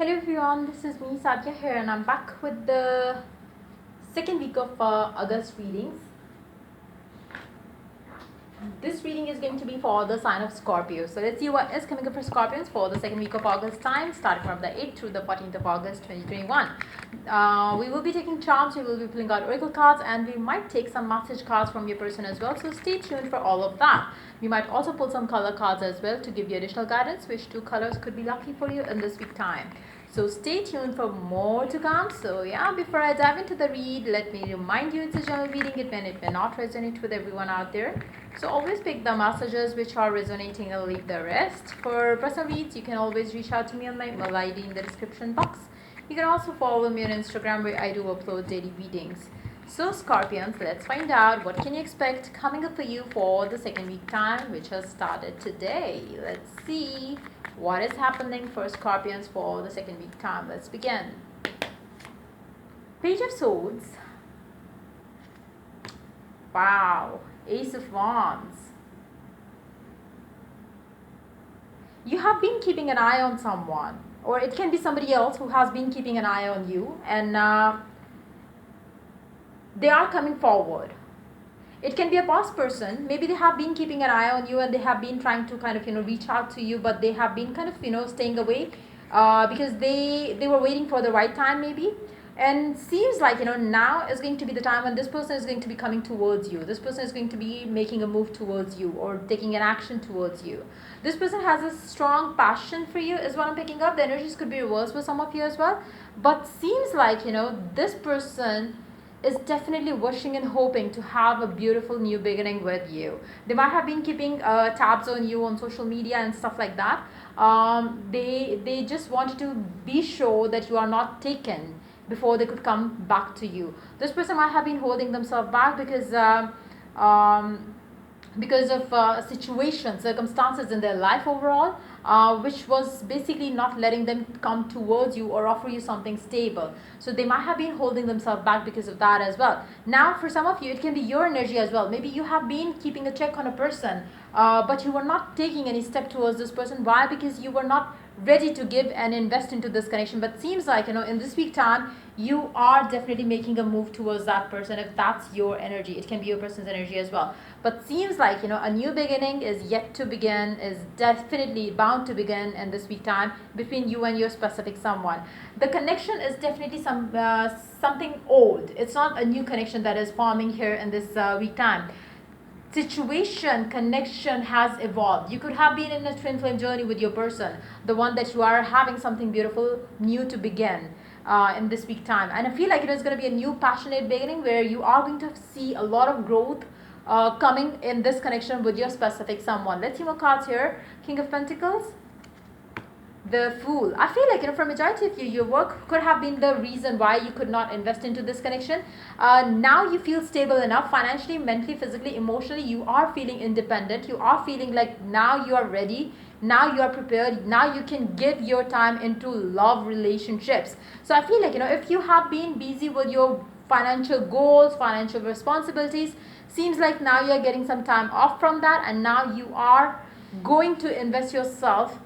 Hello everyone, this is me Satya here and I'm back with the second week of August readings. This reading is going to be for the sign of Scorpio. So let's see what is coming up for Scorpions for the second week of August time, starting from the 8th through the 14th of August 2021. We will be taking charms, we will be pulling out oracle cards, and we might take some message cards from your person as well. So stay tuned for all of that. We might also pull some color cards as well to give you additional guidance, which two colors could be lucky for you in this week time. So stay tuned for more to come. So yeah, before I dive into the read, let me remind you it's a general reading. It may not resonate with everyone out there. So always pick the messages which are resonating and leave the rest. For personal reads, you can always reach out to me on my email ID in the description box. You can also follow me on Instagram where I do upload daily readings. So Scorpions, let's find out what can you expect coming up for you for the second week time, which has started today. Let's see what is happening for Scorpions for the second week time. Let's begin. Page of Swords. Wow. Ace of Wands. You have been keeping an eye on someone, or it can be somebody else who has been keeping an eye on you, and they are coming forward. It can be a past person. Maybe they have been keeping an eye on you and they have been trying to kind of reach out to you, but they have been kind of staying away because they were waiting for the right time maybe. And seems like now is going to be the time when this person is going to be coming towards you. This person is going to be making a move towards you or taking an action towards you. This person has a strong passion for you is what I'm picking up. The energies could be reversed for some of you as well, but seems like this person is definitely wishing and hoping to have a beautiful new beginning with you. They might have been keeping tabs on you on social media and stuff like that. They just wanted to be sure that you are not taken before they could come back to you. This person might have been holding themselves back because of situations, circumstances in their life overall, which was basically not letting them come towards you or offer you something stable. So they might have been holding themselves back because of that as well. Now for some of you, it can be your energy as well. Maybe you have been keeping a check on a person, but you were not taking any step towards this person. Why? Because you were not ready to give and invest into this connection. But seems like in this week time you are definitely making a move towards that person. If that's your energy, it can be your person's energy as well. But seems like a new beginning is yet to begin, is definitely bound to begin in this week time between you and your specific someone. The connection is definitely something old. It's not a new connection that is forming here in this week time. Situation, connection has evolved. You could have been in a twin flame journey with your person, the one that you are having something beautiful new to begin in this week time. And I feel like it is going to be a new passionate beginning where you are going to see a lot of growth coming in this connection with your specific someone. Let's see more cards here. King of Pentacles, the Fool. I feel like for majority of you, your work could have been the reason why you could not invest into this connection. Now you feel stable enough financially, mentally, physically, emotionally. You are feeling independent. You are feeling like now you are ready. Now you are prepared. Now you can give your time into love relationships. So I feel like if you have been busy with your financial goals, financial responsibilities, seems like now you are getting some time off from that, and now you are going to invest yourself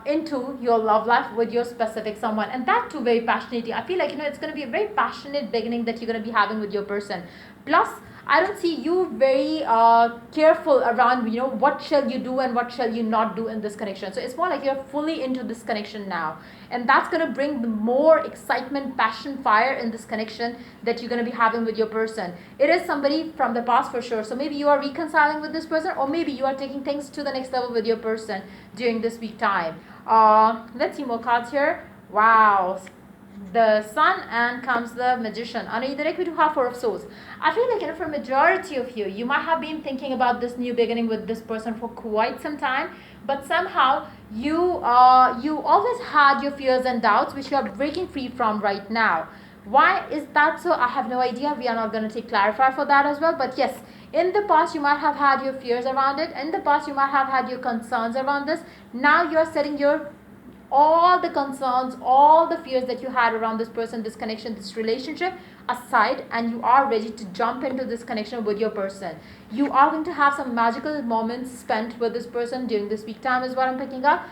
into your love life with your specific someone, and that too very passionately. I feel like it's going to be a very passionate beginning that you're going to be having with your person. Plus I don't see you very careful around what shall you do and what shall you not do in this connection. So it's more like you're fully into this connection now, and that's going to bring the more excitement, passion, fire in this connection that you're going to be having with your person. It is somebody from the past for sure. So maybe you are reconciling with this person, or maybe you are taking things to the next level with your person during this week time. Let's see more cards here. Wow, the Sun, and comes the Magician. Underneath the deck we do have Four of Swords. I feel like for majority of you, you might have been thinking about this new beginning with this person for quite some time, but somehow you always had your fears and doubts which you are breaking free from right now. Why is that so? I have no idea. We are not going to clarify for that as well. But yes, in the past you might have had your fears around it. In the past you might have had your concerns around this. Now you are setting all the concerns, all the fears that you had around this person, this connection, this relationship aside, and you are ready to jump into this connection with your person. You are going to have some magical moments spent with this person during this week time is what I'm picking up.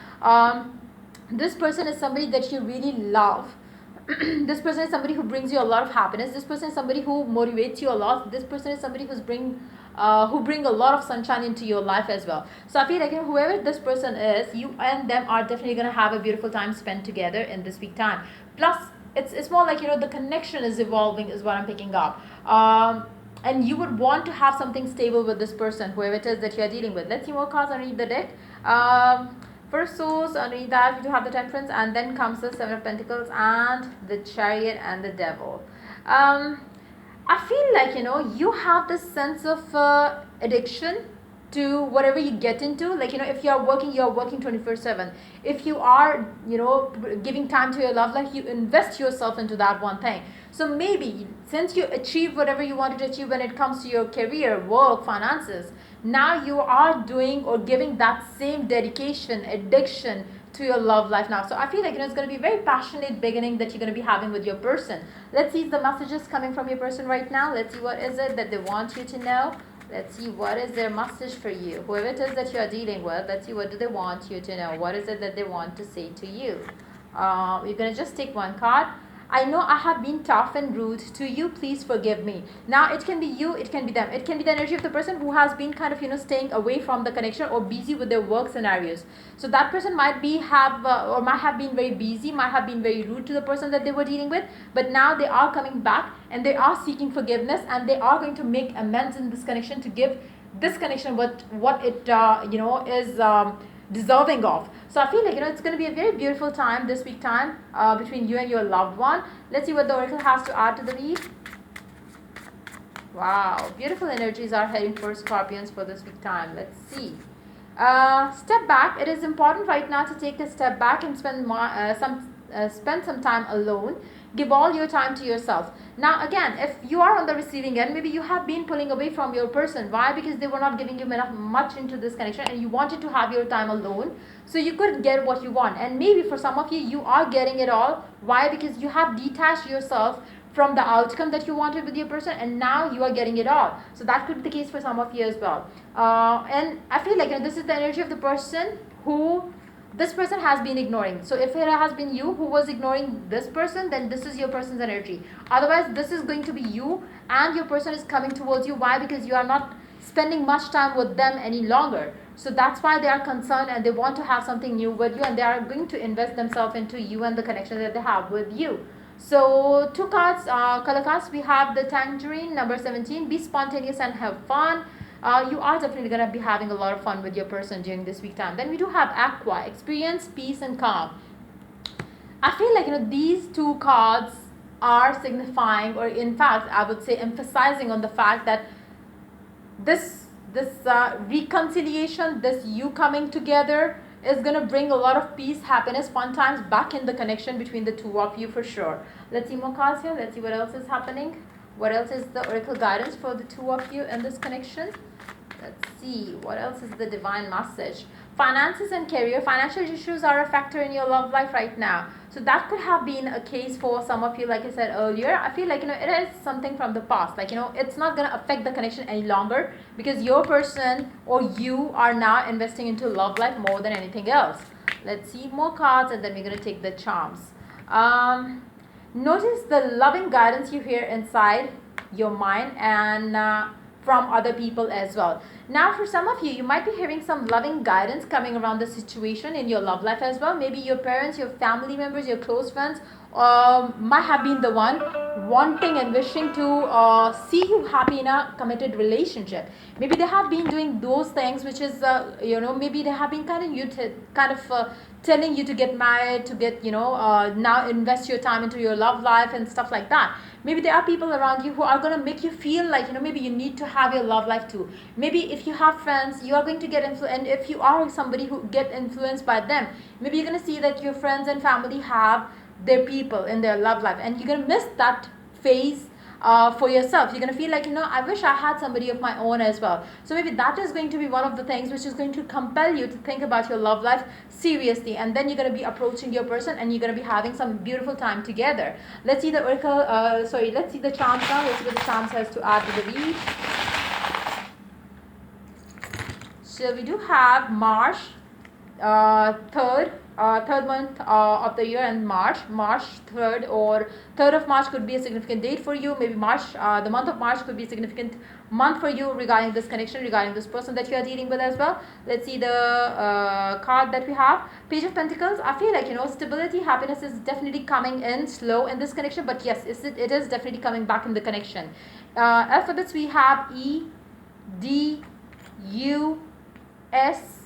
this person is somebody that you really love. This person is somebody who brings you a lot of happiness. This person is somebody who motivates you a lot. This person is somebody who bring a lot of sunshine into your life as well. So I feel like, you know, whoever this person is, you and them are definitely going to have a beautiful time spent together in this week time. Plus it's more like, you know, the connection is evolving is what I'm picking up. And you would want to have something stable with this person, whoever it is that you're dealing with. Let's see more cards underneath the deck. First Souls, underneath that we do have the Temperance, and then comes the Seven of Pentacles and the Chariot and the Devil. I feel like, you know, you have this sense of addiction to whatever you get into. Like, you know, if you're working 24/7. If you are, you know, giving time to your love life, you invest yourself into that one thing. So maybe since you achieve whatever you wanted to achieve when it comes to your career, work, finances, now you are doing or giving that same dedication, addiction to your love life now. So I feel like, you know, it's going to be a very passionate beginning that you're going to be having with your person. Let's see the messages coming from your person right now. Let's see what is it that they want you to know. Let's see what is their message for you. Whoever it is that you are dealing with, let's see what do they want you to know. What is it that they want to say to you? You're going to just take one card. I know I have been tough and rude to you. Please forgive me. Now, it can be you, it can be them. It can be the energy of the person who has been kind of, you know, staying away from the connection or busy with their work scenarios. So that person might be or might have been very busy, might have been very rude to the person that they were dealing with. But now they are coming back and they are seeking forgiveness, and they are going to make amends in this connection to give this connection what it you know, is deserving of. So I feel like, you know, it's going to be a very beautiful time this week time between you and your loved one. Let's see what the oracle has to add to the read. Wow, beautiful energies are heading for Scorpions for this week time. Let's see. Step back. It is important right now to take a step back and spend some time alone. Give all your time to yourself. Now again, if you are on the receiving end, maybe you have been pulling away from your person. Why? Because they were not giving you much into this connection, and you wanted to have your time alone so you could get what you want. And maybe for some of you, you are getting it all. Why? Because you have detached yourself from the outcome that you wanted with your person, and now you are getting it all. So that could be the case for some of you as well. And I feel like, you know, this is the energy of the person who this person has been ignoring. So if it has been you who was ignoring this person, then this is your person's energy. Otherwise, this is going to be you, and your person is coming towards you. Why? Because you are not spending much time with them any longer. So that's why they are concerned, and they want to have something new with you, and they are going to invest themselves into you and the connection that they have with you. So two cards, color cards. We have the Tangerine, number 17. Be spontaneous and have fun. You are definitely going to be having a lot of fun with your person during this week time. Then we do have Aqua, experience, peace and calm. I feel like, you know, these two cards are signifying, or in fact I would say emphasizing on the fact that this reconciliation, this you coming together is going to bring a lot of peace, happiness, fun times back in the connection between the two of you for sure. Let's see more cards here. Let's see what else is happening. What else is the oracle guidance for the two of you in this connection? Let's see. What else is the divine message? Finances and career. Financial issues are a factor in your love life right now. So that could have been a case for some of you, like I said earlier. I feel like, you know, it is something from the past. Like, you know, it's not going to affect the connection any longer because your person or you are now investing into love life more than anything else. Let's see more cards, and then we're going to take the charms. Notice the loving guidance you hear inside your mind and from other people as well. Now for some of you, you might be hearing some loving guidance coming around the situation in your love life as well. Maybe your parents, your family members, your close friends might have been the one wanting and wishing to see you happy in a committed relationship. Maybe they have been doing those things, which is you know, maybe they have been telling you to get married, to get, you know, now invest your time into your love life and stuff like that. Maybe there are people around you who are going to make you feel like, you know, maybe you need to have your love life too. Maybe if you have friends, you are going to get influenced, and if you are somebody who get influenced by them, maybe you're going to see that your friends and family have their people in their love life, and you're going to miss that phase for yourself. You're going to feel like, you know, I wish I had somebody of my own as well. So maybe that is going to be one of the things which is going to compel you to think about your love life seriously, and then you're going to be approaching your person and you're going to be having some beautiful time together. Let's see the oracle, let's see the charms now. Let's see what the charms has to add to the read. So we do have March 3rd, third month of the year, and March 3rd or 3rd of March could be a significant date for you. Maybe the month of March could be a significant month for you regarding this connection, regarding this person that you are dealing with as well. Let's see the card that we have. Page of Pentacles. I feel like, stability, happiness is definitely coming in slow in this connection, but yes, it is definitely coming back in the connection. Alphabets, we have E, D, U, S,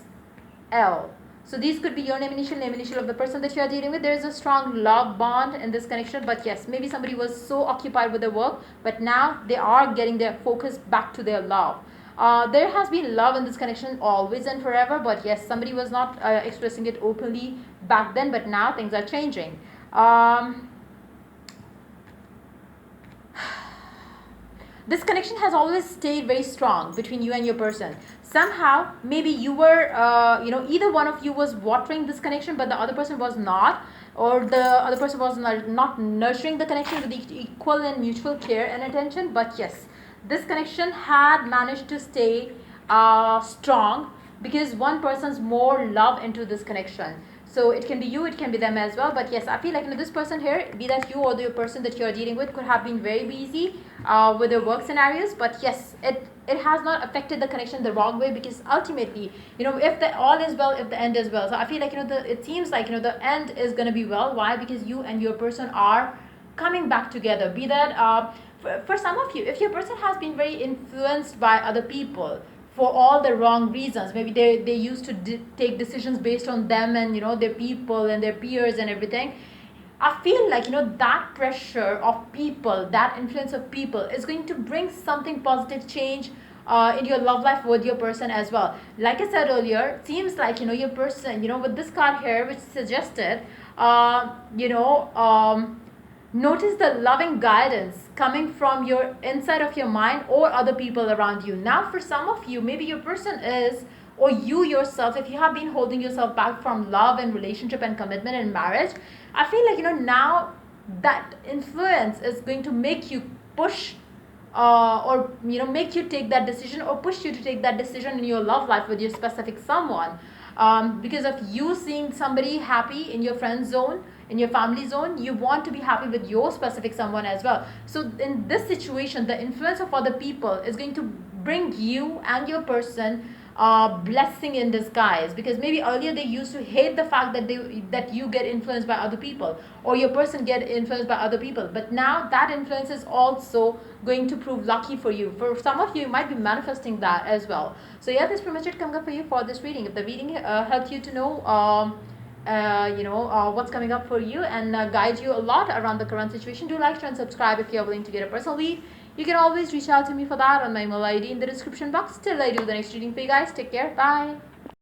L. So these could be your name initial of the person that you are dealing with. There is a strong love bond in this connection, but yes, maybe somebody was so occupied with their work, but now they are getting their focus back to their love. There has been love in this connection always and forever, but yes, somebody was not expressing it openly back then, but now things are changing. This connection has always stayed very strong between you and your person. Somehow, maybe you were, either one of you was watering this connection, but the other person was not, or the other person was not nurturing the connection with equal and mutual care and attention. But yes, this connection had managed to stay strong because one person's more love into this connection. So it can be you, it can be them as well. But yes, I feel like this person here, be that you or the person that you are dealing with, could have been very busy with their work scenarios. But yes, it has not affected the connection the wrong way, because ultimately, if the all is well, if the end is well. So I feel like, it seems like, the end is going to be well. Why? Because you and your person are coming back together. Be that for some of you, if your person has been very influenced by other people for all the wrong reasons, maybe they used to take decisions based on them and their people and their peers and everything. I feel like that pressure of people, that influence of people, is going to bring something positive change in your love life with your person as well. Like I said earlier, it seems like your person, with this card here, which suggested notice the loving guidance coming from your inside of your mind or other people around you. Now, for some of you, maybe your person is, or you yourself, if you have been holding yourself back from love and relationship and commitment and marriage, I feel like, now that influence is going to make you push or make you take that decision, or push you to take that decision in your love life with your specific someone, because of you seeing somebody happy in your friend zone, in your family zone. You want to be happy with your specific someone as well. So in this situation, the influence of other people is going to bring you and your person blessing in disguise, because maybe earlier they used to hate the fact that you get influenced by other people, or your person get influenced by other people, but now that influence is also going to prove lucky for you. For some of you, you might be manifesting that as well. So yeah, this pretty much it comes up for you for this reading. If the reading helped you to know what's coming up for you and guide you a lot around the current situation, do like, share and subscribe. If you're willing to get a personal lead, you can always reach out to me for that on my email ID in the description box. Till I do the next reading for you guys, take care, bye.